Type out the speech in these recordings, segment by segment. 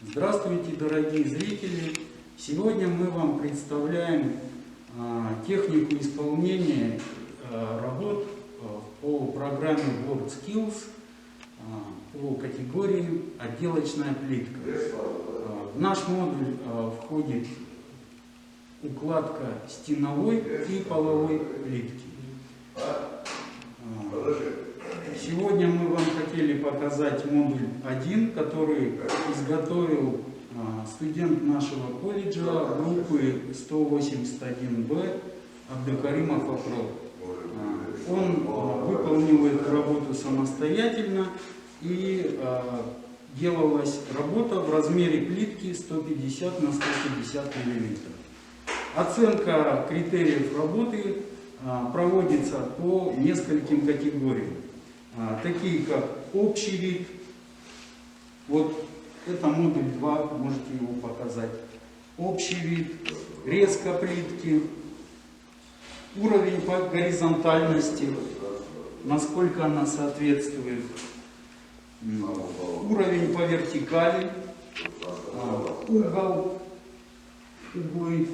Здравствуйте, дорогие зрители! Сегодня мы вам представляем технику исполнения работ по программе WorldSkills по категории отделочная плитка. В наш модуль входит укладка стеновой и половой плитки. Сегодня мы вам хотели показать модуль 1, который изготовил студент нашего колледжа группы 181Б Абдукаримов Афрол. Он выполнил эту работу самостоятельно, и делалась работа в размере плитки 150 на 150 мм. Оценка критериев работы проводится по нескольким категориям, такие как общий вид. Вот это модуль 2, можете его показать. Общий вид, резка плитки, уровень по горизонтальности, насколько она соответствует, уровень по вертикали, углы,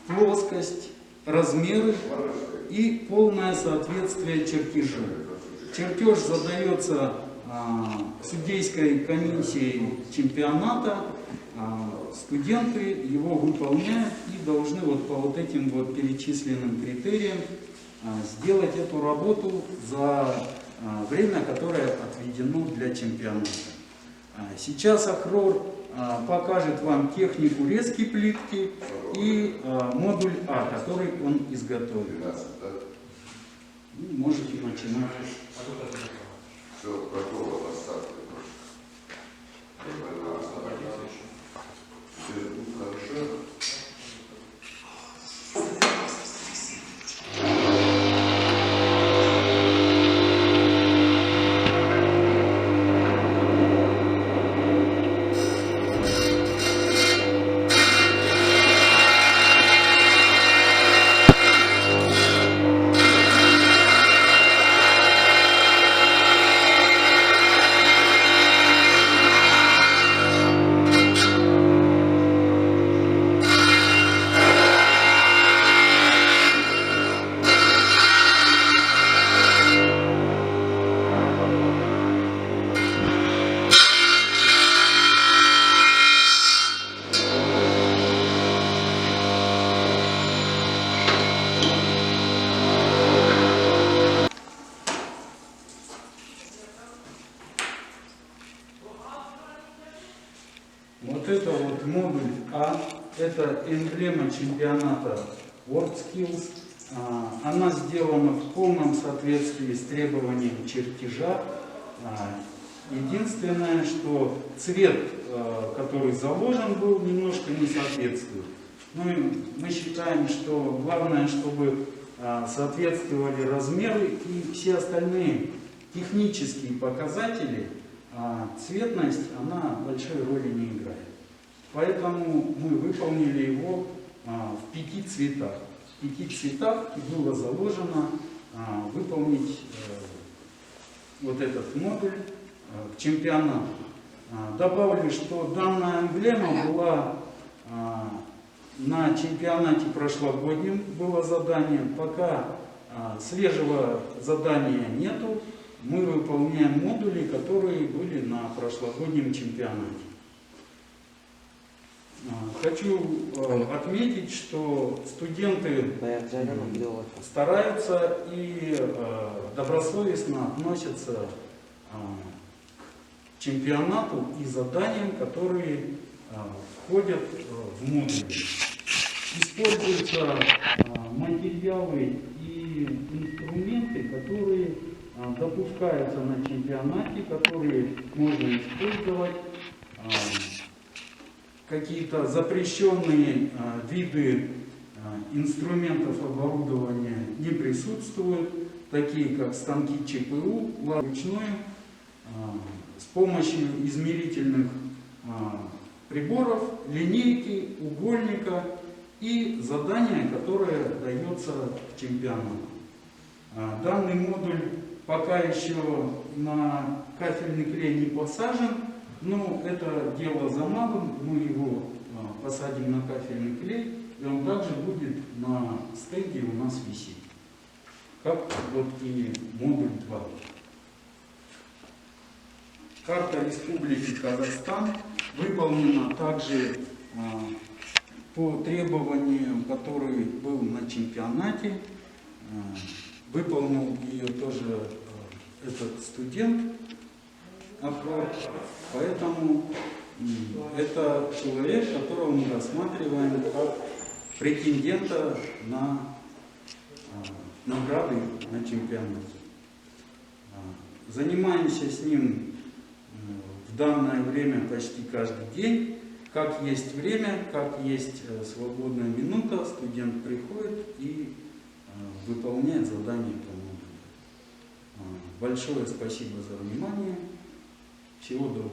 плоскость, размеры и полное соответствие чертежу. Чертеж задается судейской комиссией чемпионата, студенты его выполняют и должны вот по вот этим вот перечисленным критериям сделать эту работу за время, которое отведено для чемпионата. Сейчас Ахрор покажет вам технику резки плитки и модуль А, который он изготовил. Можете начинать. Все, готово, остатки. Хорошо. Вот это вот модуль А, это эмблема чемпионата WorldSkills. Она сделана в полном соответствии с требованием чертежа. Единственное, что цвет, который заложен был, немножко не соответствует. Ну, мы считаем, что главное, чтобы соответствовали размеры и все остальные технические показатели. Цветность, она большой роли не играет. Поэтому мы выполнили его в 5 цветах. В 5 цветах и было заложено выполнить вот этот модуль к чемпионату. Добавлю, что данная эмблема была на чемпионате прошлогоднем, было задание. Пока свежего задания нету, мы выполняем модули, которые были на прошлогоднем чемпионате. Хочу отметить, что студенты стараются и добросовестно относятся к чемпионату и заданиям, которые входят в модули. Используются материалы и инструменты, которые допускаются на чемпионате, которые можно использовать. Какие-то запрещенные виды инструментов оборудования не присутствуют, такие как станки ЧПУ, ручную, с помощью измерительных приборов, линейки, угольника и задание, которое дается к чемпионату. Данный модуль пока еще на кафельный клей не посажен, Ну, это дело за малым, мы его посадим на кафельный клей, и он также будет на стенде у нас висеть, как вот и модуль 2. Карта Республики Казахстан выполнена также по требованиям, который был на чемпионате. Выполнил ее тоже этот студент. Поэтому это человек, которого мы рассматриваем как претендента на награды на чемпионате. Занимаемся с ним в данное время почти каждый день. Как есть время, как есть свободная минута, студент приходит и выполняет задание по модулю. Большое спасибо за внимание. Всего доброго.